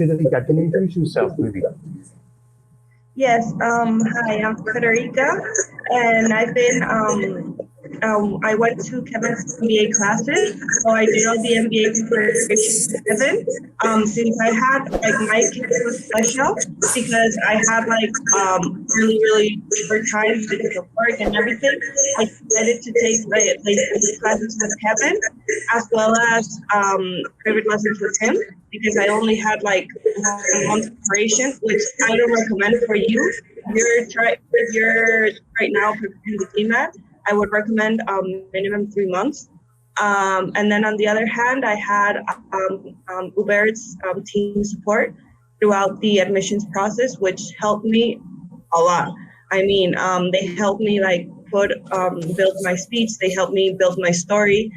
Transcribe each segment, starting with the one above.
Federica, can you introduce yourself, maybe? Yes. Hi, I'm Federica, and I've been. I went to Kevin's MBA classes, so I did all the MBA preparation with Kevin. Since I had my case was special because I had really short time because of work and everything. I decided to take these classes with Kevin, as well as private lessons with him, because I only had 1 month preparation, which I don't recommend for you. If you're right now preparing the GMAT, I would recommend minimum 3 months. And then on the other hand, I had Ubert's team support throughout the admissions process, which helped me a lot. I mean, they helped me build my speech. They helped me build my story,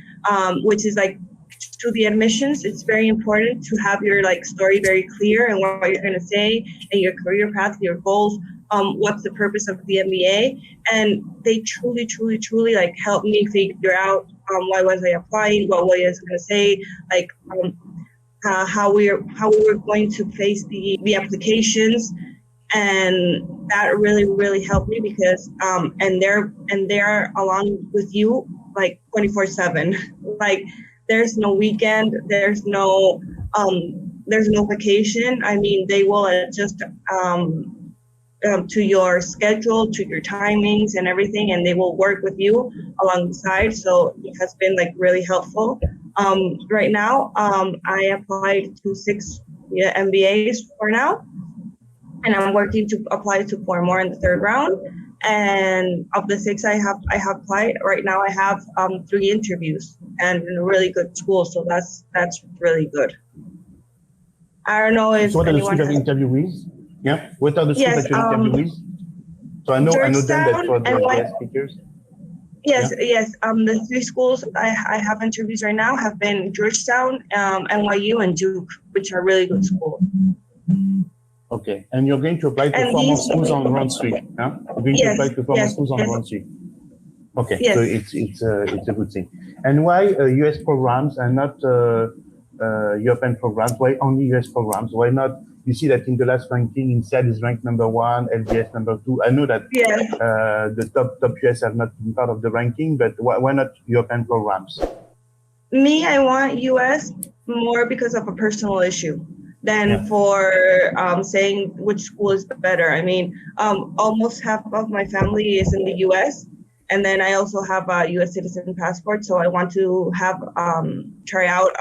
which is to the admissions. It's very important to have your story very clear and what you're going to say and your career path, your goals. What's the purpose of the MBA? And they truly helped me figure out why was I applying, what was I going to say, how we were going to face the applications, and that really helped me because and they're along with you 24/7. There's no weekend, there's no vacation. I mean, they will adjust to your schedule, to your timings and everything, and they will work with you alongside. So it has been really helpful. Right now, I applied to 6 MBAs for now, and I'm working to apply to 4 more in the 3rd round. And of the 6 I have applied right now, I have 3 interviews and in a really good school. So that's really good. I don't know if what are the schools of interviews? Yeah. What are the schools that you interview with? So I know them that for the guest speakers. Yes. The 3 schools I have interviews right now have been Georgetown, NYU, and Duke, which are really good schools. Okay, and you're going to apply to 4 more schools on round 3, yeah? You're going to apply to 4 more schools on round 3. Okay, so it's a good thing. And why US programs and not European programs? Why only US programs? Why not? You see that in the last ranking, INSEAD is ranked number 1, LBS number 2. I know that the top US have not been part of the ranking, but why not European programs? Me, I want US more because of a personal issue than for saying which school is better. I mean, almost half of my family is in the US, and then I also have a US citizen passport, so I want to have try out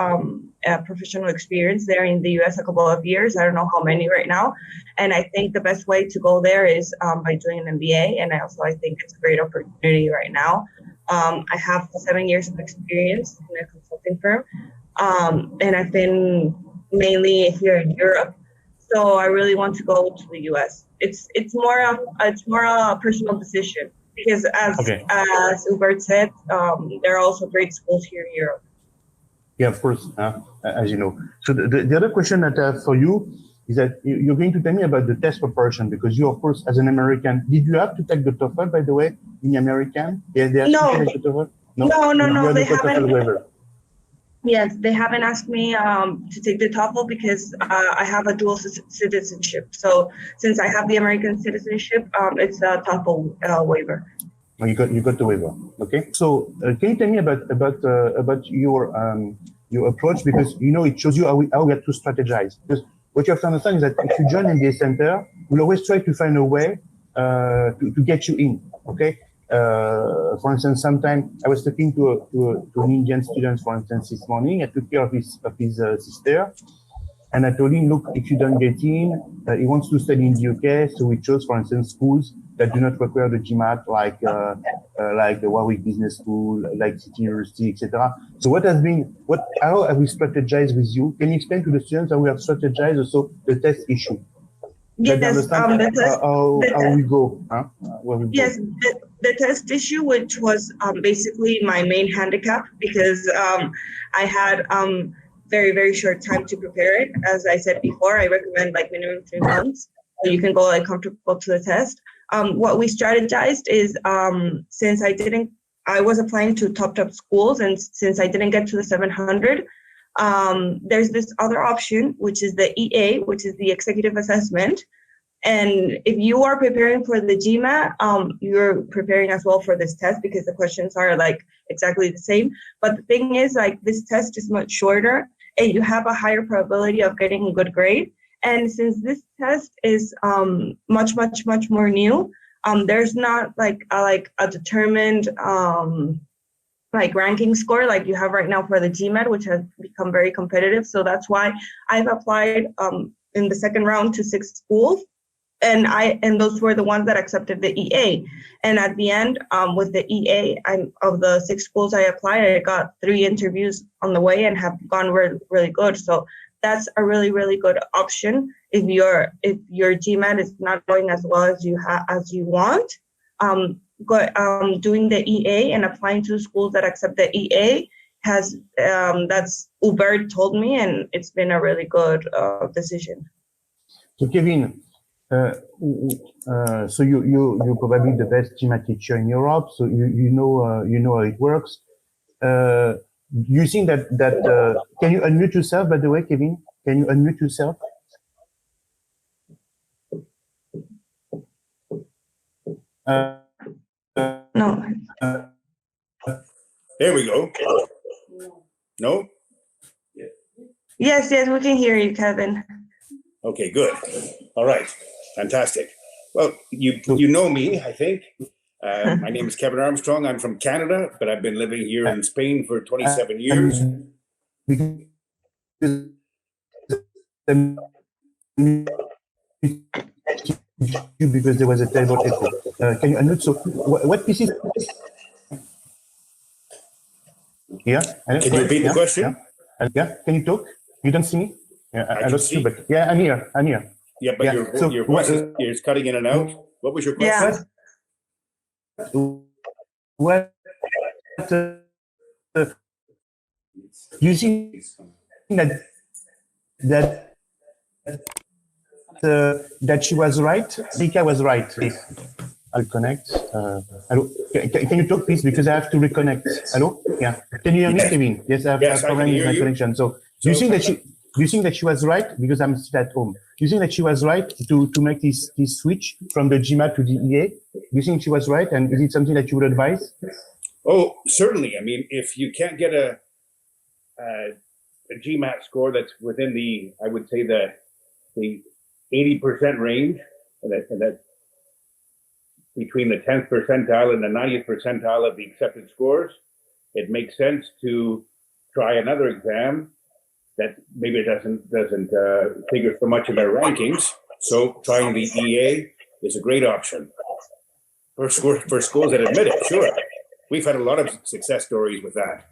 a professional experience there in the US a couple of years. I don't know how many right now, and I think the best way to go there is by doing an MBA, and I think it's a great opportunity right now. I have 7 years of experience in a consulting firm, and I've been mainly here in Europe, so I really want to go to the US. It's more a personal decision because as Hubert said, there are also great schools here in Europe. Yeah, of course, as you know. So the other question that I have for you is that you're going to tell me about the test preparation, because you, of course, as an American, did you have to take the TOEFL, by the way, in American? Yeah, they asked you to take the TOEFL? No, they haven't. Yes, they haven't asked me to take the TOEFL because I have a dual citizenship. So since I have the American citizenship, it's a TOEFL waiver. Oh, you got the waiver. Okay. So can you tell me about your approach, because it shows you how we have to strategize. Because what you have to understand is that if you join MBA Center, we'll always try to find a way to get you in. Okay. For instance, sometimes I was talking to an Indian student, for instance, this morning. I took care of his sister, and I told him, look, if you don't get in, he wants to study in the UK, so we chose, for instance, schools that do not require the GMAT, like the Warwick Business School, like City University, etc. So how have we strategized with you? Can you explain to the students how we have strategized also the test issue? Yes, how we go, huh? Yes, the test issue, which was basically my main handicap, because I had very short time to prepare it. As I said before, I recommend minimum 3 months, so you can go comfortable to the test. What we strategized is since I was applying to top schools, and since I didn't get to the 700, there's this other option, which is the EA, which is the executive assessment. And if you are preparing for the GMAT, you're preparing as well for this test because the questions are like exactly the same. But the thing is, like, this test is much shorter and you have a higher probability of getting a good grade. And since this test is much more new, there's not like a determined like ranking score like you have right now for the GMAT, which has become very competitive. So that's why I've applied in the second round to 6 schools. And those were the ones that accepted the EA. And at the end, with the EA, of the 6 schools I applied, I got 3 interviews on the way and have gone really good. So that's a really good option if your GMAT is not going as well as you want. Doing the EA and applying to schools that accept the EA has that's Uber told me, and it's been a really good decision. So Kevin. So you're probably the best GMAT teacher in Europe. So you know how it works. You think that can you unmute yourself, by the way, Kevin? Can you unmute yourself? No. There we go. No? Yes, we can hear you, Kevin. Okay, good. All right. Fantastic. Well, you know me, I think. My name is Kevin Armstrong. I'm from Canada, but I've been living here in Spain for 27 years. Because there was a terrible echo. Can you unmute? So what pieces? Yeah. Can you repeat the question? Yeah. Can you talk? You don't see me? Yeah, I lost you, but yeah, I'm here. Yeah, but your voice is cutting in and out. What was your question? What you see that she was right? Rika was right. I'll connect. Hello? Can you talk, please? Because I have to reconnect. Hello? Yeah. Can you hear me, Kevin? Yes, I have a problem with my connection. So do you think that she was right? Because I'm still at home. Do you think that she was right to make this switch from the GMAT to the EA? Do you think she was right? And is it something that you would advise? Oh, certainly. I mean, if you can't get a GMAT score that's within I would say the 80% range, and that between the 10th percentile and the 90th percentile of the accepted scores, it makes sense to try another exam that maybe it doesn't figure so much in their rankings. So trying the EA is a great option for schools that admit it. Sure, we've had a lot of success stories with that.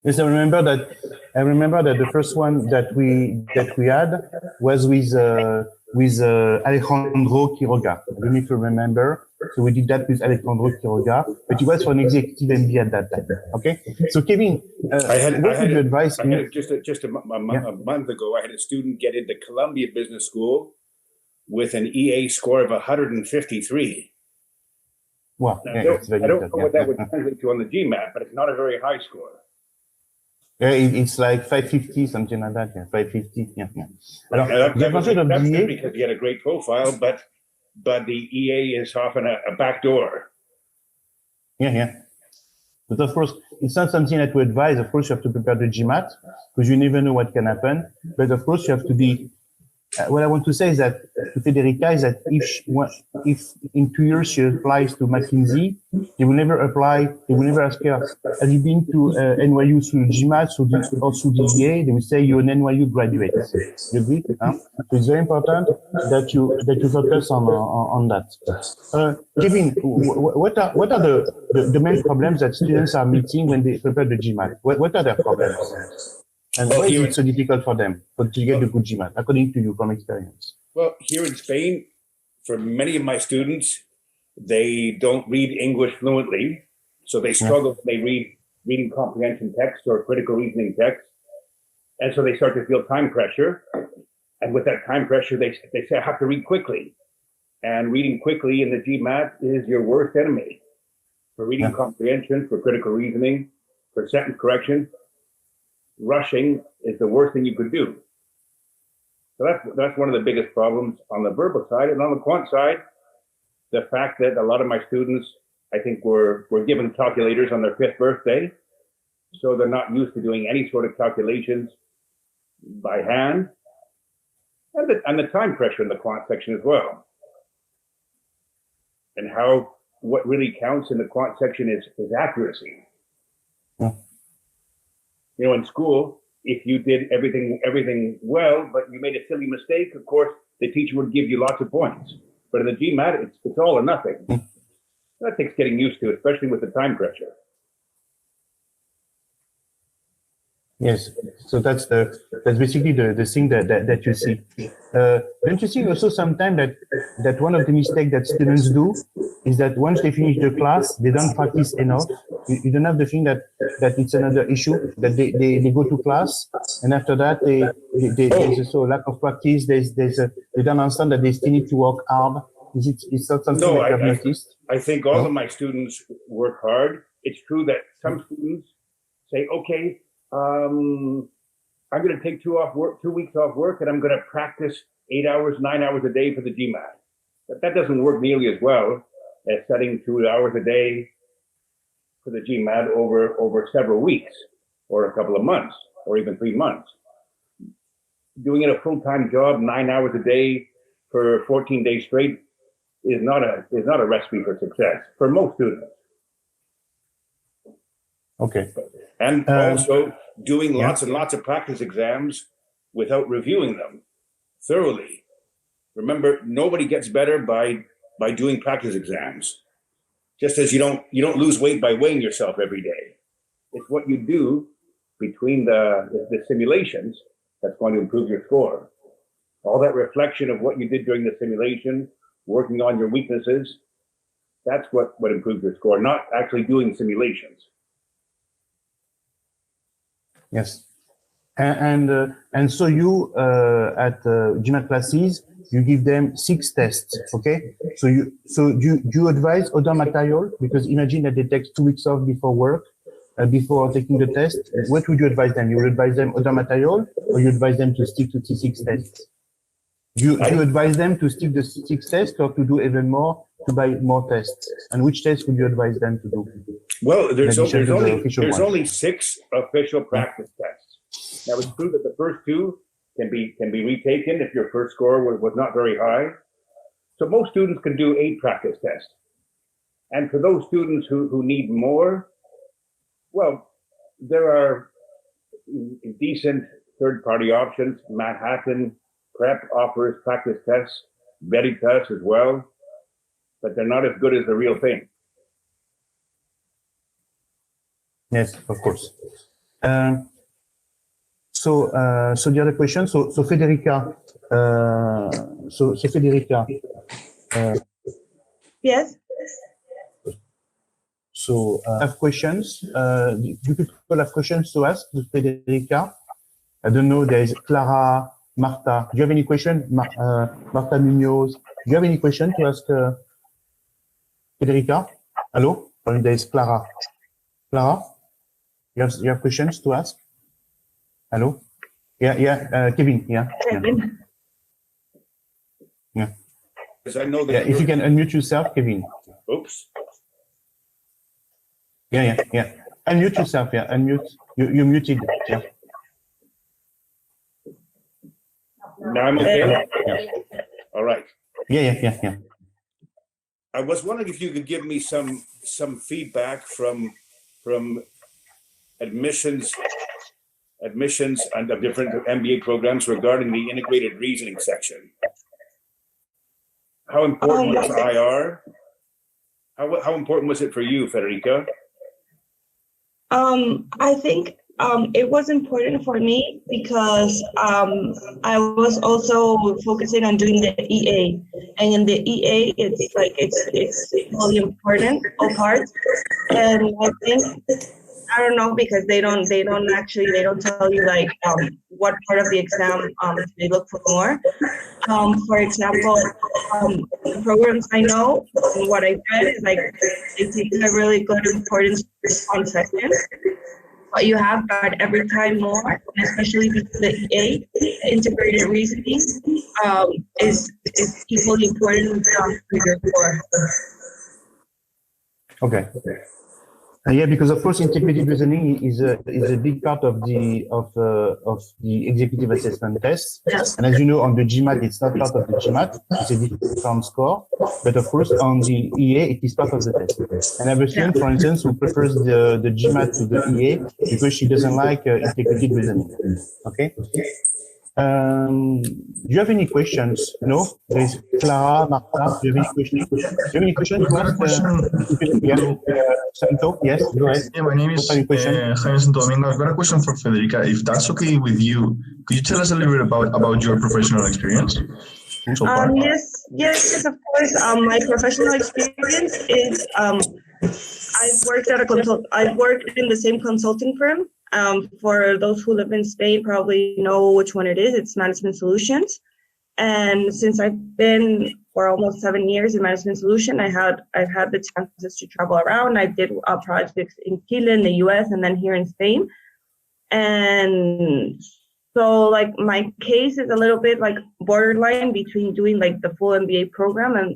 Yes, I remember that the first one that we had was with Alejandro Quiroga. I don't know if you remember. So we did that with Alejandro Quiroga, but he was for an executive MBA at that time. Okay. So Kevin, what would you advise? Just a month ago, I had a student get into Columbia Business School with an EA score of 153. Wow. Now, I don't know what that would translate to on the GMAT, but it's not a very high score. Yeah, it's like 550, something like that. Yeah, 550. Yeah. Alors, that's good because he had a great profile, but the EA is often a backdoor. Yeah. But of course, it's not something that we advise. Of course, you have to prepare the GMAT because you never know what can happen. But of course, you have to be. What I want to say is that to Federica is that if in 2 years she applies to McKinsey, they will never ask her, have you been to NYU through GMAT or through the EA? They will say you're an NYU graduate. You agree? Huh? So it's very important that you focus on that. Kevin, what are the main problems that students are meeting when they prepare the GMAT? What are their problems? And why is it so difficult for them to get the good GMAT, according to you, from experience? Well, here in Spain, for many of my students, they don't read English fluently, so they struggle when they read reading comprehension text or critical reasoning text. And so they start to feel time pressure. And with that time pressure, they say, I have to read quickly. And reading quickly in the GMAT is your worst enemy. For reading comprehension, for critical reasoning, for sentence correction, rushing is the worst thing you could do. So that's one of the biggest problems on the verbal side. And on the quant side, the fact that a lot of my students, I think, were given calculators on their 5th birthday, so they're not used to doing any sort of calculations by hand, and the time pressure in the quant section as well. And what really counts in the quant section is accuracy. Yeah. You know, in school, if you did everything well, but you made a silly mistake, of course, the teacher would give you lots of points. But in the GMAT, it's all or nothing. That takes getting used to, especially with the time pressure. Yes, so that's basically the thing that you see. Don't you see also sometimes that one of the mistakes that students do is that once they finish the class, they don't practice enough. You don't have the thing that it's another issue, that they go to class and after that there's also a lack of practice. They don't understand that they still need to work hard. Is that something that you have noticed? I think all of my students work hard. It's true that some students say, okay, I'm going to take 2 weeks off work, and I'm going to practice 8 hours, 9 hours a day for the GMAT. But that doesn't work nearly as well as studying 2 hours a day for the GMAT over several weeks, or a couple of months, or even 3 months. Doing it a full-time job, 9 hours a day for 14 days straight, is not a recipe for success for most students. Okay. And also doing lots and lots of practice exams without reviewing them thoroughly. Remember, nobody gets better by doing practice exams. Just as you don't lose weight by weighing yourself every day. It's what you do between the simulations that's going to improve your score. All that reflection of what you did during the simulation, working on your weaknesses, that's what improves your score, not actually doing simulations. Yes, and so you at GMAT classes, you give them 6 tests. Okay, so do you advise other material, because imagine that they take 2 weeks off before work, before taking the test. What would you advise them? You would advise them other material, or you advise them to stick to the 6 tests? Do you advise them to stick the 6 tests, or to do even more, to buy more tests? And which tests would you advise them to do? Well, there's only 6 official practice tests. Now, it's true that the first 2 can be retaken if your first score was not very high. So most students can do 8 practice tests. And for those students who need more, well, there are decent third-party options. Manhattan Prep offers practice tests, Veritas as well, but they're not as good as the real thing. Yes, of course. So the other question. So Federica. So Federica. Yes. So I have questions. Do people have questions to ask to Federica? I don't know. There is Clara, Marta. Do you have any question? Marta Munoz. Do you have any question to ask Federica? Hello. There is Clara. Clara. You have questions to ask? Hello? Yeah, Kevin, yeah. Kevin. Yeah. Because I know that. Yeah, if you can unmute yourself, Kevin. Oops. Yeah. Unmute yourself, yeah, unmute. You're muted, yeah. Now I'm okay? Yeah. All right. Yeah. I was wondering if you could give me some feedback from admissions and of different MBA programs regarding the integrated reasoning section. How important was IR? How important was it for you, Federica? I think it was important for me because I was also focusing on doing the EA, and in the EA, it's really important, all parts. And I think, I don't know, because they don't tell you like what part of the exam they look for more. For example, the programs I know, what I read is like they take a really good importance on section. what you have, but every time more, and especially because the EA, integrated reasoning, is equally important for your core. Okay. Yeah, because of course integrated reasoning is a big part of the executive assessment test. Yes. And as you know, on the GMAT, it's not part of the GMAT. It's a different score. But of course, on the EA, it is part of the test. And I have a student, for instance, who prefers the GMAT to the EA because she doesn't like integrated reasoning. Okay. Do you have any questions? No? There's Clara, Marta. Do you have any questions? Do you have any questions? Santo, yes, go ahead. Yeah, my name is Jaime Santo Domingo. I've got a question for Federica. If that's okay with you, could you tell us a little bit about your professional experience so far? Yes, of course. My professional experience is I've worked in the same consulting firm. For those who live in Spain, probably know which one it is. It's Management Solutions. And since I've been for almost 7 years in Management Solution, I've had the chances to travel around. I did projects in Chile, in the US, and then here in Spain. And so like my case is a little bit like borderline between doing like the full MBA program and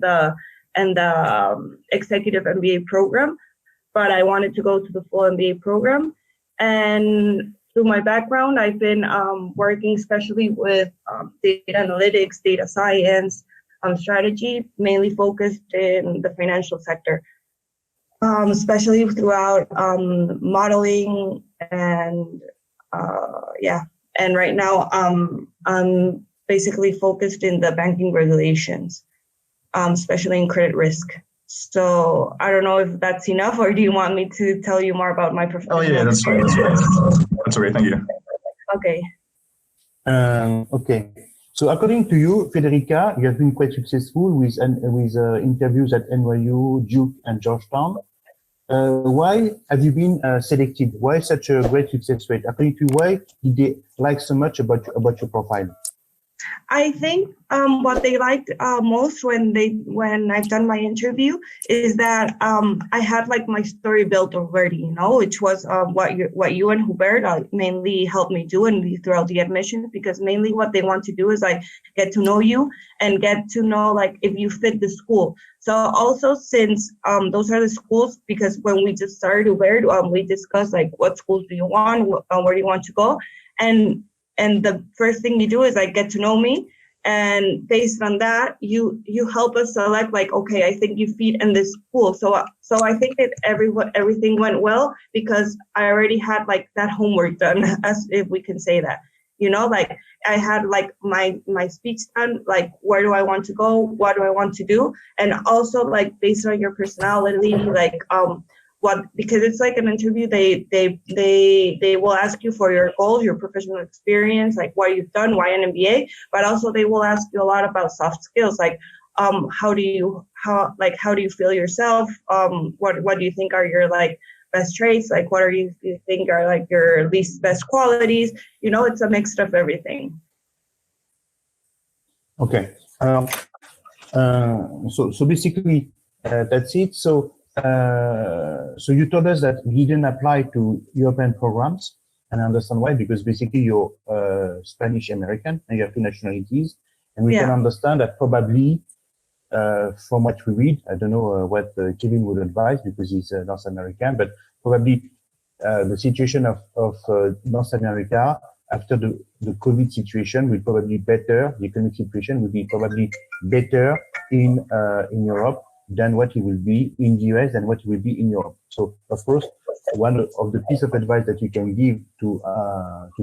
the executive MBA program. But I wanted to go to the full MBA program. And through my background, I've been working especially with data analytics, data science, strategy, mainly focused in the financial sector, especially throughout modeling and And right now, I'm basically focused in the banking regulations, especially in credit risk. So I don't know if that's enough, or do you want me to tell you more about my professional? Oh yeah, that's fine. That's okay. Thank you. Okay. Okay. So according to you, Federica, you have been quite successful with interviews at NYU, Duke, and Georgetown. Why have you been selected? Why such a great success rate? According to you, why did they like so much about your profile? I think what they liked most when I've done my interview is that I had like my story built already, which was what you and Hubert mainly helped me do and throughout the admissions, because mainly what they want to do is like get to know you and get to know like if you fit the school. So also since those are the schools, because when we just started Hubert, we discussed like what schools do you want, where do you want to go, and the first thing you do is like get to know me, and based on that, you help us select like, okay, I think you fit in this school. So I think that everything went well because I already had like that homework done, as if we can say that, like I had like my speech done, like where do I want to go, what do I want to do, and also like based on your personality, like because it's like an interview, they will ask you for your goals, your professional experience, like what you've done, why an MBA, but also they will ask you a lot about soft skills, like how do you feel yourself, what do you think are your like best traits, like what do you think are like your least best qualities, it's a mix of everything. Okay. So basically that's it. So you told us that you didn't apply to European programs, and I understand why, because basically you're Spanish American and you have two nationalities, and we can understand that probably from what we read, I don't know what Kevin would advise because he's North American, but probably the situation of North America after the COVID situation will probably better, the economic situation will be probably better in Europe than what it will be in the US and what it will be in Europe. So of course, one of the piece of advice that you can give to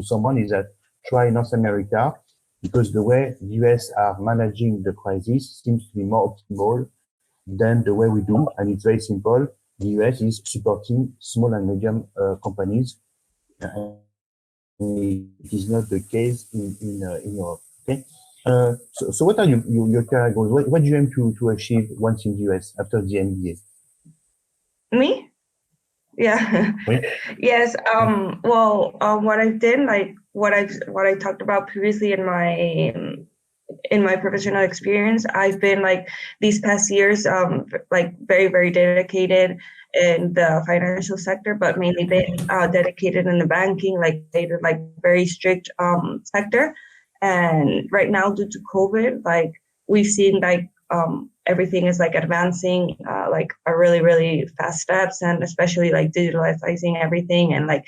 someone is that try North America, because the way the US are managing the crisis seems to be more optimal than the way we do. And it's very simple. The US is supporting small and medium companies. It is not the case in Europe. Okay. So what are your career goals? What do you aim to achieve once in the US after the MBA? Me? Yeah. Oui. Yes. Well, what I've done, like what I talked about previously in my professional experience, I've been like these past years, like very, very dedicated in the financial sector, but mainly dedicated in the banking, like very strict sector. And right now, due to COVID, like we've seen like everything is like advancing like a really, really fast steps, and especially like digitalizing everything, and like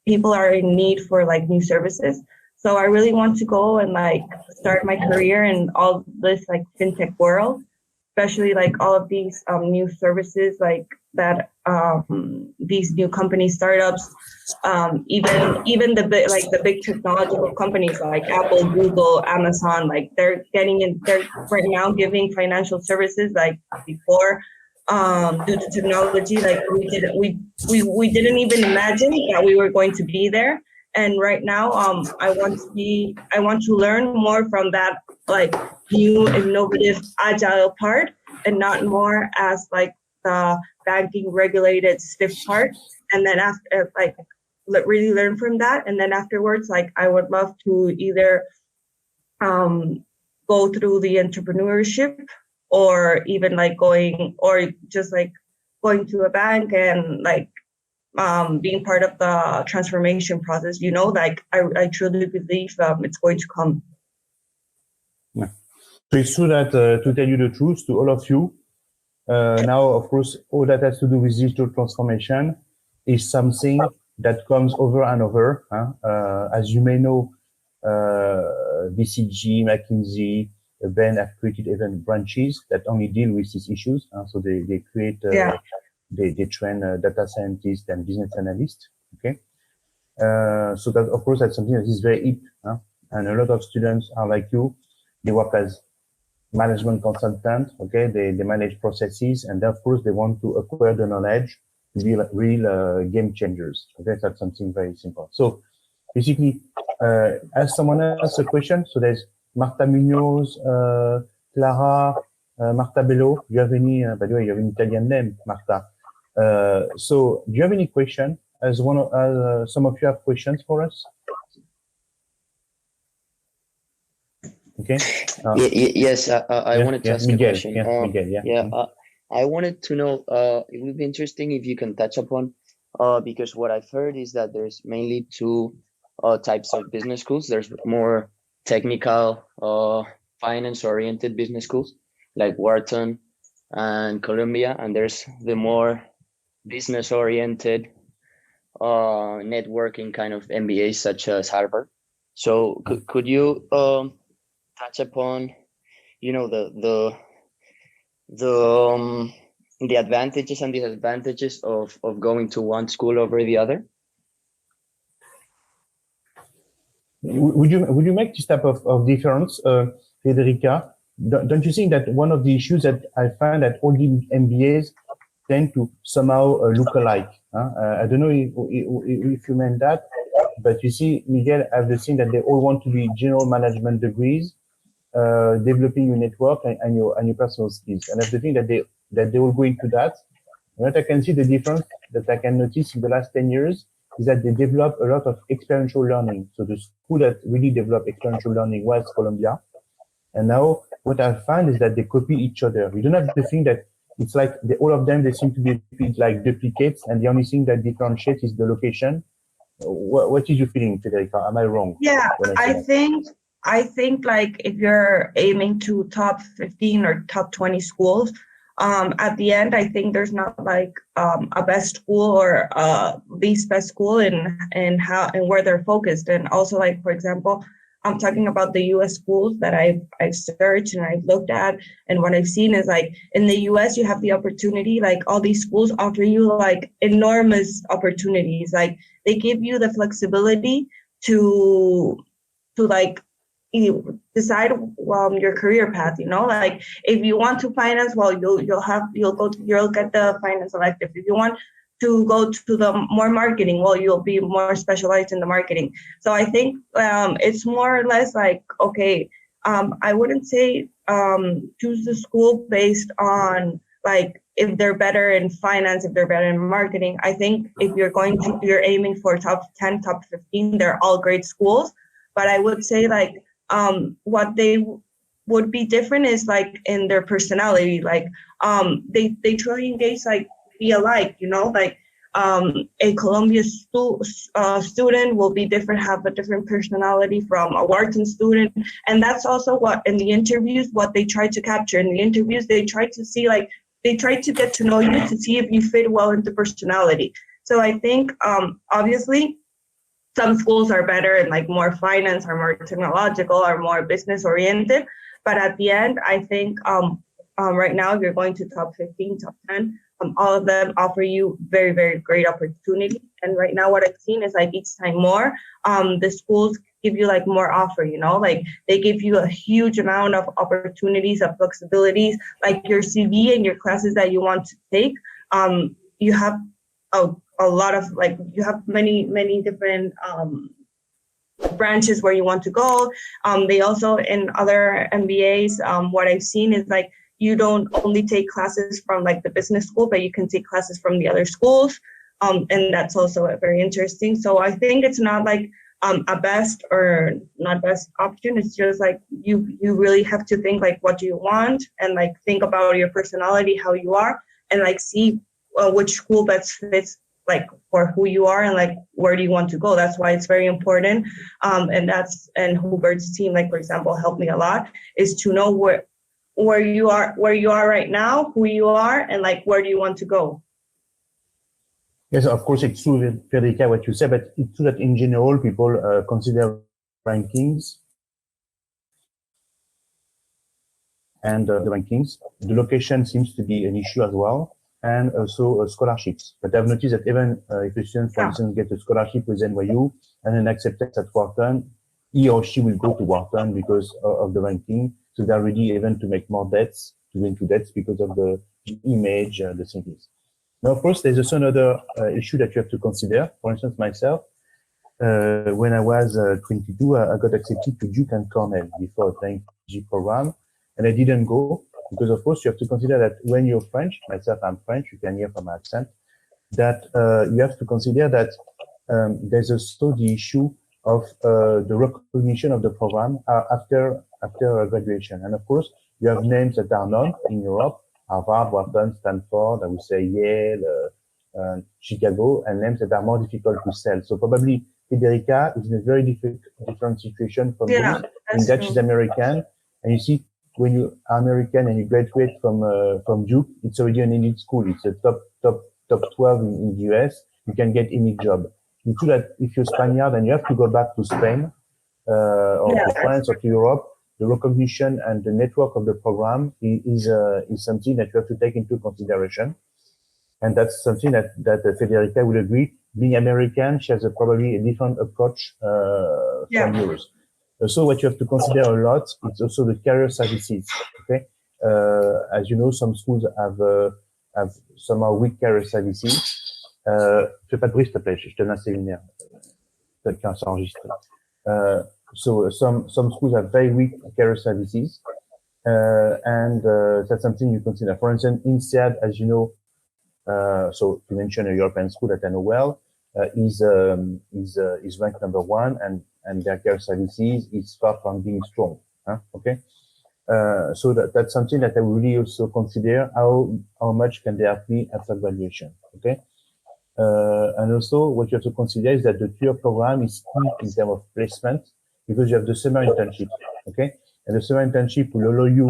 people are in need for like new services. So I really want to go and like start my career in all this like fintech world, especially like all of these new services like that, these new company startups, even the big technological companies like Apple, Google, Amazon, like they're right now giving financial services like before, due to technology, like we didn't even imagine that we were going to be there. And right now, I want to learn more from that like new innovative agile part, and not more as like the banking regulated stiff part. And then after like really learn from that, and then afterwards, like I would love to either go through the entrepreneurship, or even like going to a bank and like being part of the transformation process. You know, like I truly believe it's going to come. Yeah. So it's true that to tell you the truth to all of you, now, of course, all that has to do with digital transformation is something that comes over and over. As you may know, BCG, McKinsey, Ben have created even branches that only deal with these issues. So they create, they train data scientists and business analysts. Okay. So that, of course, that's something that is very hip. And a lot of students are like you. They work as management consultant. Okay. They manage processes, and of course they want to acquire the knowledge to be like real game changers. Okay. That's something very simple. So basically, ask someone else a question. So there's Marta Munoz, Clara, Marta Bello. Do you have any, by the way, you have an Italian name, Marta. So do you have any question? As some of you have questions for us? Okay. Yes, I wanted to ask Miguel, a question. Miguel, I wanted to know, it would be interesting if you can touch upon, because what I've heard is that there's mainly two types of business schools. There's more technical, finance-oriented business schools like Wharton and Columbia, and there's the more business-oriented, networking kind of MBAs such as Harvard. So could you touch upon, you know, the advantages and disadvantages of going to one school over the other? Would you make this type of difference, Federica? Don't you think that one of the issues that I find that all the MBAs tend to somehow look alike? I don't know if you meant that, but you see, Miguel, I've the thing that they all want to be general management degrees, developing your network and your personal skills. And that's the thing that they will go into that. What I can see the difference that I can notice in the last 10 years is that they develop a lot of experiential learning. So the school that really developed experiential learning was Columbia. And now what I find is that they copy each other. We don't have the thing that it's like all of them, they seem to be like duplicates. And the only thing that differentiates is the location. What is your feeling, Federica? Am I wrong? Yeah, I think like if you're aiming to top 15 or top 20 schools, at the end, I think there's not like a best school or least best school in how and where they're focused. And also, like, for example, I'm talking about the US schools that I've searched and I've looked at, and what I've seen is like in the US you have the opportunity, like all these schools offer you like enormous opportunities. Like they give you the flexibility to like you decide your career path, you know, like if you want to finance, well, you'll get the finance elective. If you want to go to the more marketing, well, you'll be more specialized in the marketing. So I think it's more or less like, okay, I wouldn't say choose the school based on like if they're better in finance, if they're better in marketing. I think if you're aiming for top 10, top 15, they're all great schools. But I would say like what they would be different is like in their personality. Like they truly engage like be alike, you know, like a Colombia student will be different, have a different personality from a Wharton student. And that's also what in the interviews, what they try to capture. In the interviews, they try to see, like, they try to get to know you to see if you fit well into personality. So I think, obviously, some schools are better in like more finance or more technological or more business oriented. But at the end, I think right now, if you're going to top 15, top 10, all of them offer you very, very great opportunity. And right now, what I've seen is like each time more, the schools give you like more offer, you know, like they give you a huge amount of opportunities, of flexibilities, like your CV and your classes that you want to take. You have a lot of, like, you have many different branches where you want to go. They also, in other MBAs, what I've seen is like, you don't only take classes from like the business school, but you can take classes from the other schools. And that's also very interesting. So I think it's not like a best or not best option. It's just like you really have to think like, what do you want? And like think about your personality, how you are, and like see which school best fits like for who you are and like where do you want to go. That's why it's very important. And Hubert's team, like for example, helped me a lot, is to know where you are right now, who you are, and like where do you want to go. Yes, of course, it's true, Federica, what you said, but it's true that in general, people consider rankings and the rankings. The location seems to be an issue as well, and also scholarships. But I've noticed that even if a student, for instance, get a scholarship with NYU and then accepted at Wharton, he or she will go to Wharton because of the ranking. So they're ready even to make more debts, to go into debts because of the image, the things. Now, of course, there's also another issue that you have to consider. For instance, myself, when I was 22, I got accepted to Duke and Cornell before applying G program, and I didn't go because, of course, you have to consider that when you're French, myself, I'm French, you can hear from my accent, that you have to consider that there's also the issue of the recognition of the program after graduation. And of course, you have names that are known in Europe, Harvard, Wharton, Stanford, I would say Yale, Chicago, and names that are more difficult to sell. So probably Federica is in a very different situation from you. In Dutch is American, and you see when you are American and you graduate from Duke, it's already an elite school. It's a top 12 in the US. You can get any job. It's true that if you're Spaniard and you have to go back to Spain or to France or to Europe, the recognition and the network of the program is something that you have to take into consideration. And that's something that Federica will agree. Being American, she has probably a different approach from yours. So what you have to consider a lot, it's also the career services. Okay, as you know, some schools have somehow weak career services. Fais pas de bruit, s'il te plaît, je te donne un séminaire. Quelqu'un s'enregistre. So some schools have very weak career services, and that's something you consider. For instance, INSEAD, as you know, so to mention a European school that I know well, is ranked number 1, and their career services is far from being strong. Okay, so that's something that I will really also consider. How much can they help me after graduation? Okay. And also what you have to consider is that the 2-year program is key in terms of placement because you have the summer internship, okay? And the summer internship will allow you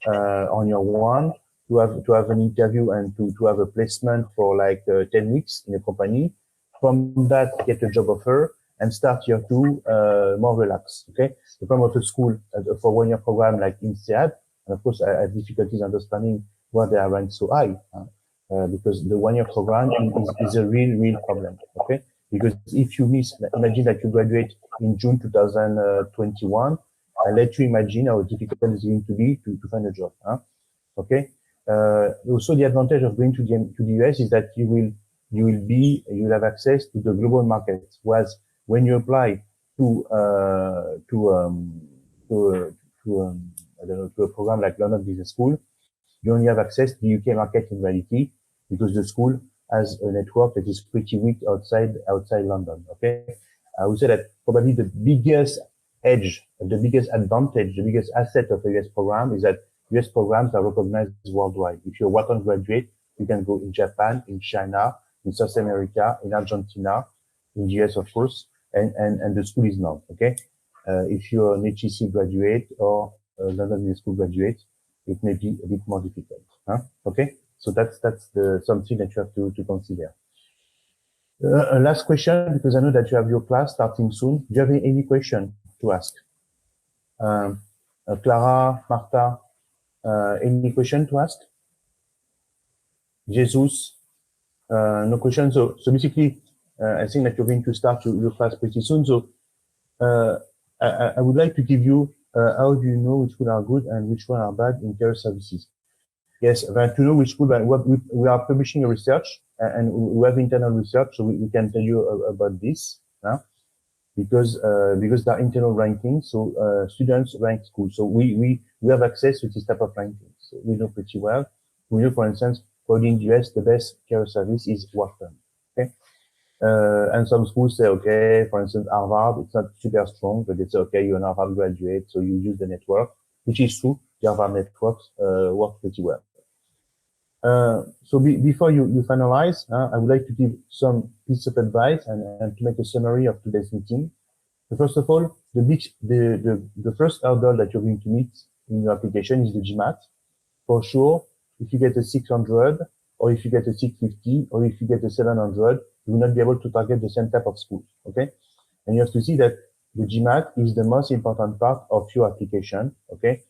on your one to have an interview and to have a placement for like 10 weeks in a company. From that, get a job offer and start year 2 more relaxed, okay? The problem of a school for 1-year program like INSEAD, and of course I have difficulties understanding why they are ranked so high. Because the 1-year program is a real problem, okay? Because if you miss, imagine that you graduate in June 2021, I'll let you imagine how difficult it's going to be to find a job, okay? Also, the advantage of going to the US is that you will have access to the global market. Whereas when you apply to a program like London Business School, you only have access to the UK market in reality because the school has a network that is pretty weak outside London. Okay, I would say that probably the biggest edge, the biggest advantage, the biggest asset of a US program is that US programs are recognized worldwide. If you're a Wharton graduate, You can go in Japan, in China, in South America, in Argentina, in the US, of course, and the school is known, okay? If you're an HEC graduate or a London Business School graduate, it may be a bit more difficult, huh? Okay? So that's something that you have to consider. Last question, because I know that you have your class starting soon. Do you have any question to ask? Clara, Marta, any question to ask? Jesus, no question. So basically, I think that you're going to start your class pretty soon. So I would like to give you how do you know which schools are good and which one are bad in career services. Yes, to know which school, we are publishing a research and we have internal research, so we can tell you about this, huh? Because there are internal rankings, so students rank schools. So we have access to this type of rankings. So we know pretty well. We know, for instance, for the US, the best career service is Wharton. Okay, and some schools say, okay, for instance, Harvard, it's not super strong, but it's okay. You're an Harvard graduate, so you use the network, which is true. The Harvard networks work pretty well. So before you finalize, I would like to give some piece of advice and to make a summary of today's meeting. So first of all, the first hurdle that you're going to meet in your application is the GMAT. For sure, if you get a 600, or if you get a 650, or if you get a 700, you will not be able to target the same type of schools, okay? And you have to see that the GMAT is the most important part of your application, okay?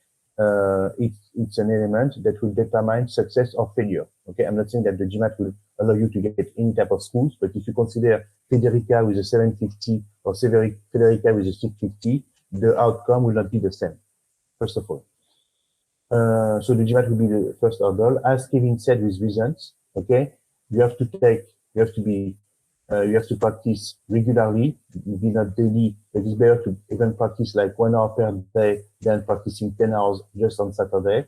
It's an element that will determine success or failure. Okay, I'm not saying that the GMAT will allow you to get any type of schools, but if you consider Federica with a 750 or Federica with a 650, the outcome will not be the same. First of all, so the GMAT will be the first hurdle. As Kevin said, with reasons. Okay, you have to practice regularly, maybe not daily, but it's better to even practice like 1 hour per day than practicing 10 hours just on Saturday.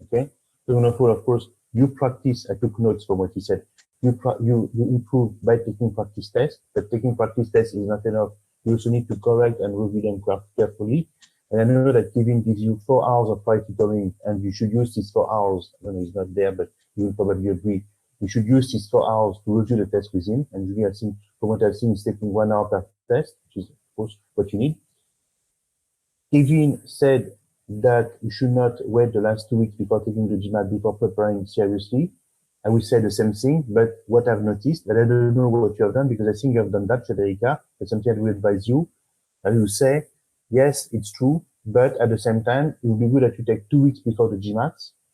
Okay. So, of course, you practice, I took notes from what he said. You improve by taking practice tests, but taking practice tests is not enough. You also need to correct and review them carefully. And I know that Kevin gives you 4 hours of prior tutoring, and you should use these 4 hours. I don't know, he's not there, but you will probably agree. You should use these 4 hours to review the test with him. And really, I think from what I've seen, he's taking 1 hour per test, which is, of course, what you need. Kevin said that you should not wait the last 2 weeks before taking the GMAT before preparing seriously. I will say the same thing, but what I've noticed, that I don't know what you have done, because I think you have done that, Federica, but something I will advise you. I will say, yes, it's true, but at the same time, it would be good that you take 2 weeks before the GMAT,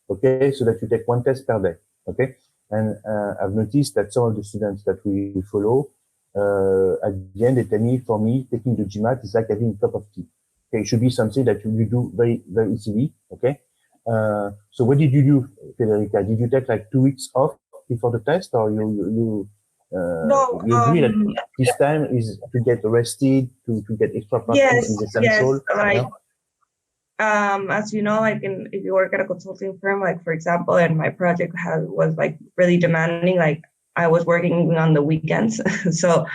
okay, so that you take 1 test per day, okay? And I've noticed that some of the students that we follow, at the end, they tell me, for me, taking the GMAT is like having a cup of tea. Okay, it should be something that you do very, very easily, okay? So what did you do, Federica? Did you take like 2 weeks off before the test, or you agree that this time is to get rested, to get extra practice is essential? Yes, like, as you know, like if you work at a consulting firm, like for example, and my project was like really demanding, like I was working on the weekends, so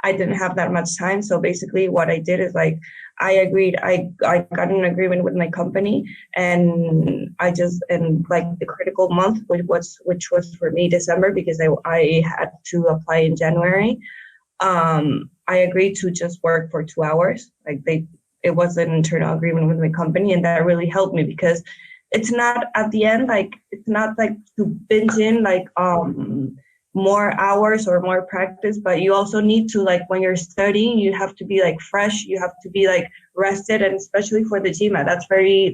I didn't have that much time. So basically what I did is like, I agreed, I got an agreement with my company, and like the critical month, which was for me December, because I had to apply in January. I agreed to just work for 2 hours. Like it was an internal agreement with my company, and that really helped me, because it's not at the end, like it's not like to binge in like more hours or more practice, but you also need to, like when you're studying, you have to be like fresh, you have to be like rested, and especially for the GMAT, that's very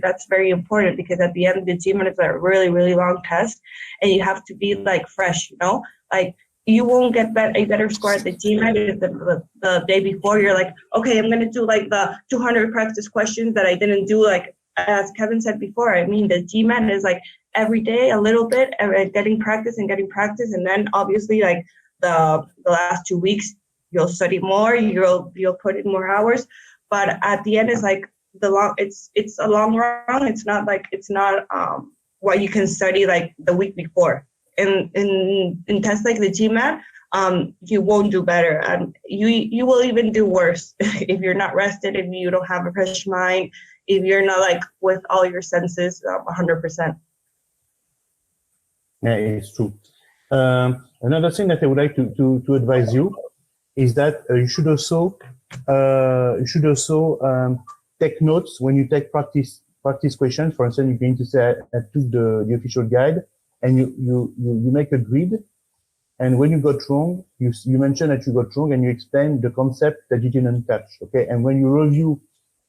important, because at the end the GMAT is a really, really long test, and you have to be like fresh, you know, like you won't get a better score at the GMAT if the day before you're like, okay, I'm gonna do like the 200 practice questions that I didn't do, like as Kevin said before. I mean, the GMAT is like every day a little bit, getting practice, and then obviously like the last 2 weeks you'll study more, you'll put in more hours, but at the end it's like it's a long run. It's not what you can study like the week before. In tests like the GMAT, you won't do better, and you will even do worse if you're not rested, if you don't have a fresh mind, if you're not like with all your senses 100%. Yeah, it's true. Another thing that I would like to advise you is that you should also take notes when you take practice questions. For instance, you're going to say, I took the official guide, and you make a grid. And when you got wrong, you mention that you got wrong, and you explain the concept that you didn't touch. Okay. And when you review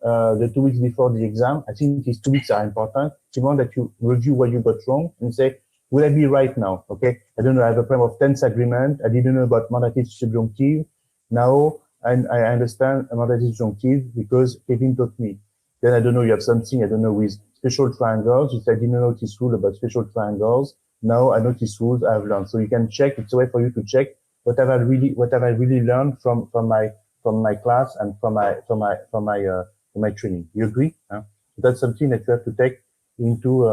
the 2 weeks before the exam, I think these 2 weeks are important. It's important that you review what you got wrong and say, will I be right now? Okay. I don't know. I have a problem of tense agreement. I didn't know about mandative subjunctive. Now I understand mandative subjunctive because Kevin taught me. Then I don't know. You have something, I don't know, with special triangles. You said, I didn't know this rule about special triangles. Now I know these rules I've learned. So you can check. It's a way for you to check what have I really learned from my class and from my training. You agree? Huh? That's something that you have to take into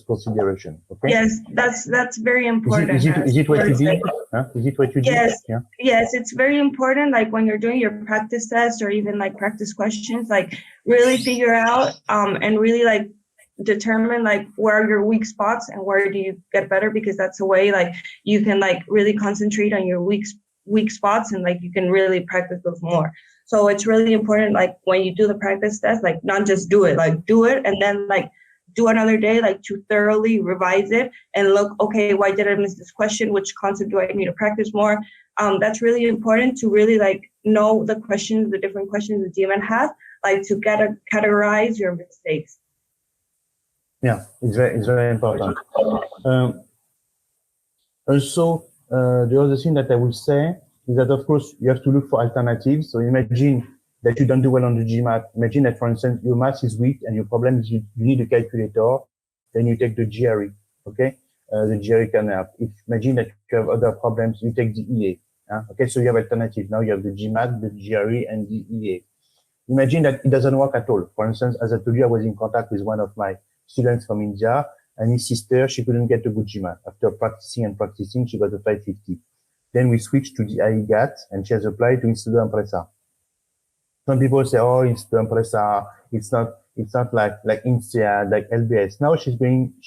consideration. Okay. Yes, that's very important. Is it what you did? Huh? Is it what you did? Yes. Yeah. Yes, it's very important. Like when you're doing your practice test or even like practice questions, like really figure out and really like determine like where are your weak spots and where do you get better, because that's a way like you can like really concentrate on your weak spots and like you can really practice those more. So it's really important, like when you do the practice test, like not just do it, like do it and then like do another day, like to thoroughly revise it and look, okay, why did I miss this question? Which concept do I need to practice more? That's really important to really like know the questions, the different questions the GMAT has, like to categorize your mistakes. Yeah, it's very important. Also, the other thing that I will say is that, of course, you have to look for alternatives. So imagine that you don't do well on the GMAT. Imagine that, for instance, your math is weak and your problem is you need a calculator. Then you take the GRE, okay? The GRE can help. Imagine that you have other problems, you take the EA. Okay, so you have alternatives. Now you have the GMAT, the GRE, and the EA. Imagine that it doesn't work at all. For instance, as I told you, I was in contact with one of my students from India, and his sister, she couldn't get a good GMAT. After practicing, she got a 550. Then we switched to the IGAT, and she has applied to Instituto Empresa. Some people say, oh, Instituto Empresa, it's not like INSEAD, like LBS. Now she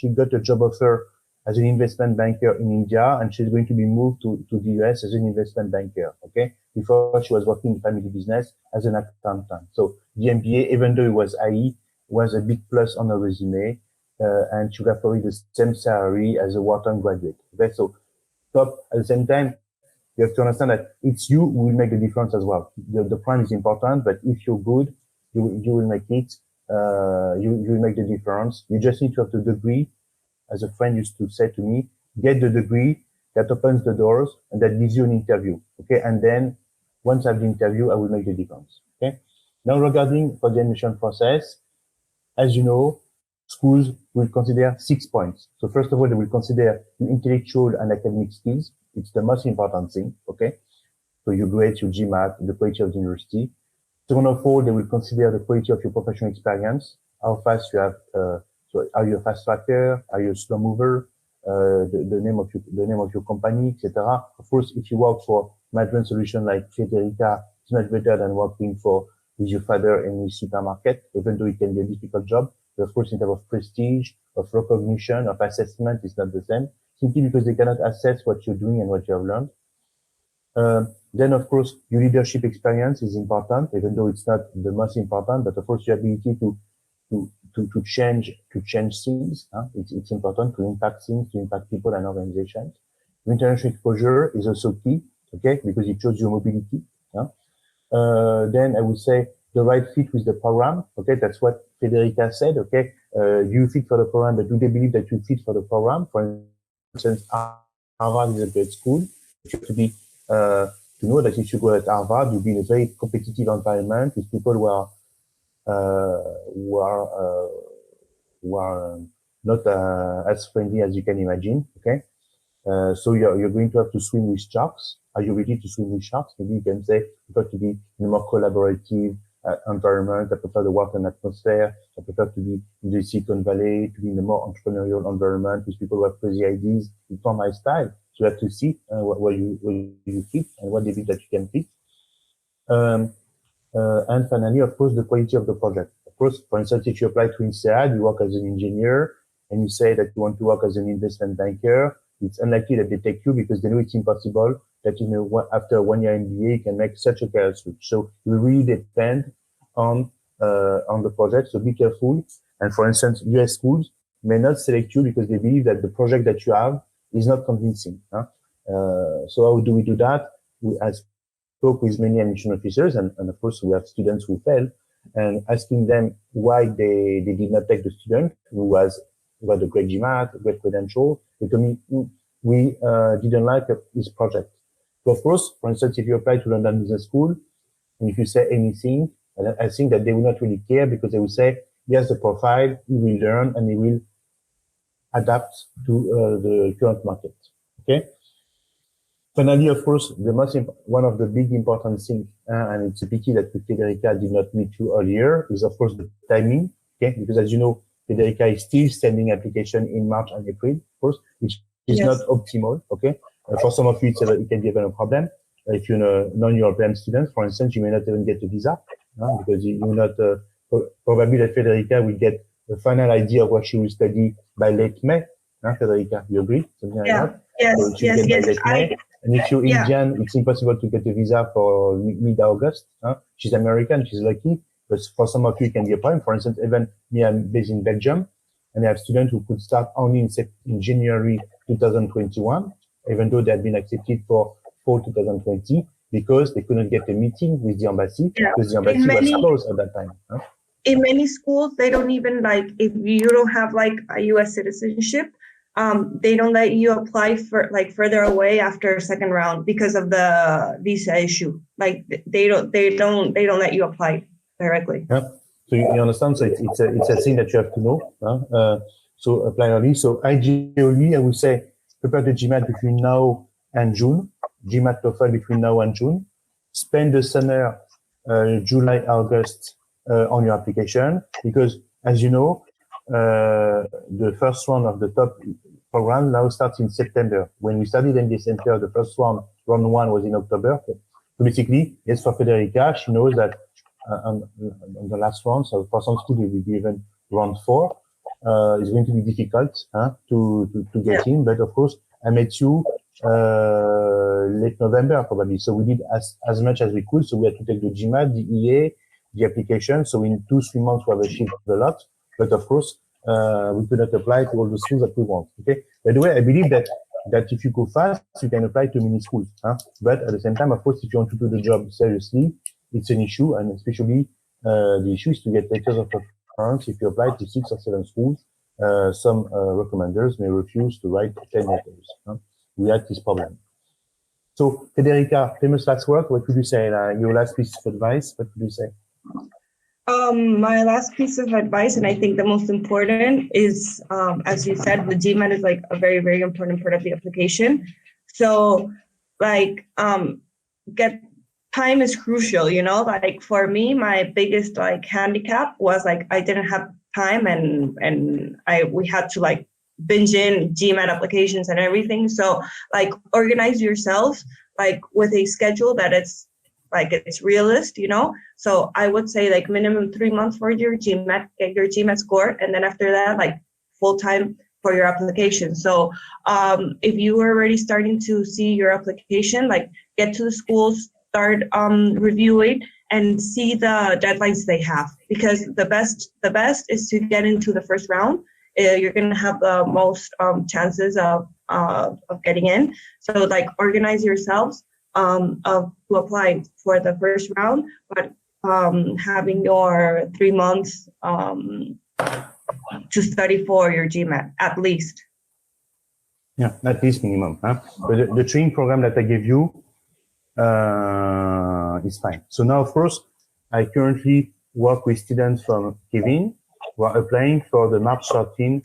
got a job offer as an investment banker in India, and she's going to be moved to the US as an investment banker. Okay. Before she was working in family business as an accountant. So the MBA, even though it was IE, was a big plus on her resume, and she would have probably the same salary as a Wharton graduate. Okay. So top at the same time, you have to understand that it's you who will make the difference as well. The prime is important, but if you're good, you will make it, you will make the difference. You just need to have the degree. As a friend used to say to me, get the degree that opens the doors and that gives you an interview. Okay. And then once I have the interview, I will make the difference. Okay. Now regarding for the admission process, as you know, schools will consider 6 points. So first of all, they will consider your intellectual and academic skills. It's the most important thing. Okay. So your grades, your GMAT, the quality of the university. Second of all, they will consider the quality of your professional experience, how fast you have, so are you a fast tracker? Are you a slow mover? The name of your company, etc. Of course, if you work for management solution like Federica, it's much better than working with your father in the supermarket, even though it can be a difficult job. But of course, in terms of prestige, of recognition, of assessment, it's not the same. Simply because they cannot assess what you're doing and what you have learned. Then, of course, your leadership experience is important, even though it's not the most important. But of course, your ability to change things. It's important to impact things, to impact people and organizations. International exposure is also key, okay, because it shows your mobility. Then I would say the right fit with the program. Okay, that's what Federica said. Okay, you fit for the program, but do they believe that you fit for the program? For instance, Harvard is a great school. You have to be to know that if you go at Harvard, you'll be in a very competitive environment with people who are not as friendly as you can imagine. Okay, so you're going to have to swim with sharks. Are you ready to swim with sharks? Maybe you can say you got to be in a more collaborative environment. I prefer the work and atmosphere. I prefer to be in the Silicon Valley, to be in a more entrepreneurial environment with people who have crazy ideas. It's not my style. So you have to see where you fit and what they think that you can fit. And finally, of course, the quality of the project. Of course, for instance, if you apply to INSEAD, you work as an engineer, and you say that you want to work as an investment banker, it's unlikely that they take you because they know it's impossible that after 1 year MBA, you can make such a career switch. So it will really depend on the project. So be careful. And for instance, US schools may not select you because they believe that the project that you have is not convincing. So how do we do that? I spoke with many admission officers, and of course we have students who fail, and asking them why they did not take the student who had a great GMAT, a great credential. They told me we didn't like his project. So of course, for instance, if you apply to London Business School and if you say anything, and I think that they will not really care because they will say, yes, the profile, he will learn and he will adapt to the current market. Okay. Finally, of course, one of the big important things, and it's a pity that Federica did not meet you earlier, is of course the timing. Okay, because as you know, Federica is still sending application in March and April, of course, which is not optimal. Okay, for some of you, it can be even a problem. If you're a non-European student, for instance, you may not even get a visa because you will not. Probably that Federica will get the final idea of what she will study by late May. Federica, you agree? Something like that? Yes, so yes. And if you're Indian, it's impossible to get a visa for mid-August. She's American, she's lucky, but for some of you, it can be a problem. For instance, even me, I'm based in Belgium, and I have students who could start only in January 2021, even though they had been accepted for fall 2020, because they couldn't get a meeting with the embassy, because the embassy was closed at that time. In many schools, they don't even if you don't have a U.S. citizenship, they don't let you apply for further away after second round because of the visa issue. They don't let you apply directly. Yeah. So you understand? So it's a thing that you have to know. So apply early. So ideally, I would say prepare the GMAT between now and June. GMAT TOEFL between now and June. Spend the summer, July, August, on your application, because as you know, the first one of the top program now starts in September. When we started MBA Center, the first one, round one, was in October. So basically, yes, for Federica, she knows that on the last one, so for some school, it will be even round 4. It's going to be difficult to get in, but of course, I met you late November probably. So we did as much as we could. So we had to take the GMAT, the EA, the application. So in 2-3 months, we have achieved a lot. But of course, we could not apply to all the schools that we want. Okay. By the way, I believe that if you go fast, you can apply to many schools. But at the same time, of course, if you want to do the job seriously, it's an issue, and especially the issue is to get letters of preference. If you apply to 6 or 7 schools, some recommenders may refuse to write 10 letters. We had this problem. So, Federica, famous last word. What would you say? Your last piece of advice. What would you say? My last piece of advice, and I think the most important, is, as you said, the GMAT is a very, very important part of the application. So, time is crucial, for me, my biggest handicap was I didn't have time, and we had to binge in GMAT applications and everything. So organize yourself with a schedule that it's realist, So I would say minimum 3 months for your GMAT, get your GMAT score, and then after that full time for your application. So if you are already starting to see your application, get to the schools, start reviewing and see the deadlines they have, because the best is to get into the first round. You're going to have the most chances of getting in. So organize yourselves to apply for the first round, but having your 3 months to study for your GMAT at least. Yeah, at least minimum. But the training program that I gave you is fine. So now, of course, I currently work with students from Kevin who are applying for the March 13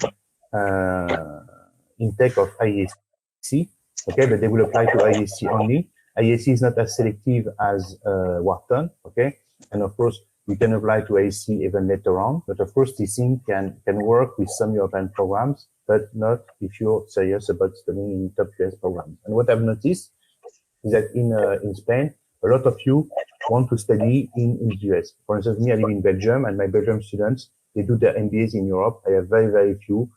intake of IAC. Okay, but they will apply to IAC only. IAC is not as selective as Wharton. Okay, and of course, you can apply to IAC even later on. But of course, this thing can work with some European programs, but not if you're serious about studying in top US programs. And what I've noticed is that in Spain, a lot of you want to study in the US. For instance, me, I live in Belgium, and my Belgium students, they do their MBAs in Europe. I have very, very few.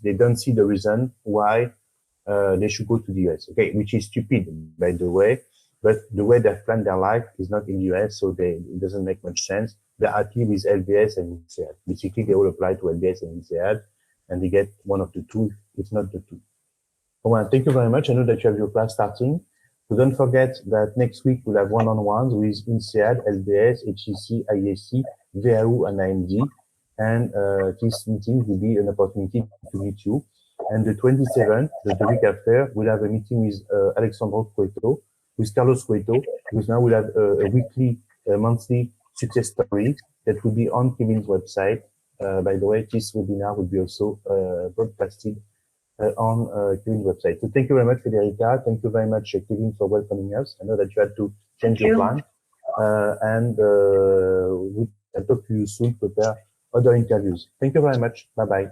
They don't see the reason why they should go to the US. Okay, which is stupid, by the way, but the way they've planned their life is not in the US, so it doesn't make much sense. They're happy with LBS and INSEAD. Basically, they all apply to LBS and INSEAD, and they get one of the two, if not the two. Well, thank you very much. I know that you have your class starting. So don't forget that next week we'll have one-on-ones with INSEAD, LBS, HEC, IAC, VAU, and IMD. And this meeting will be an opportunity to meet you. And the 27th, the week after, we'll have a meeting with Alexandro Cueto, with Carlos Cueto, because now we'll have a weekly, monthly success story that will be on Kevin's website. By the way, this webinar will be also broadcasted on Kevin's website. So thank you very much, Federica. Thank you very much, Kevin, for welcoming us. I know that you had to change your plan. We'll talk to you soon to prepare other interviews. Thank you very much. Bye-bye.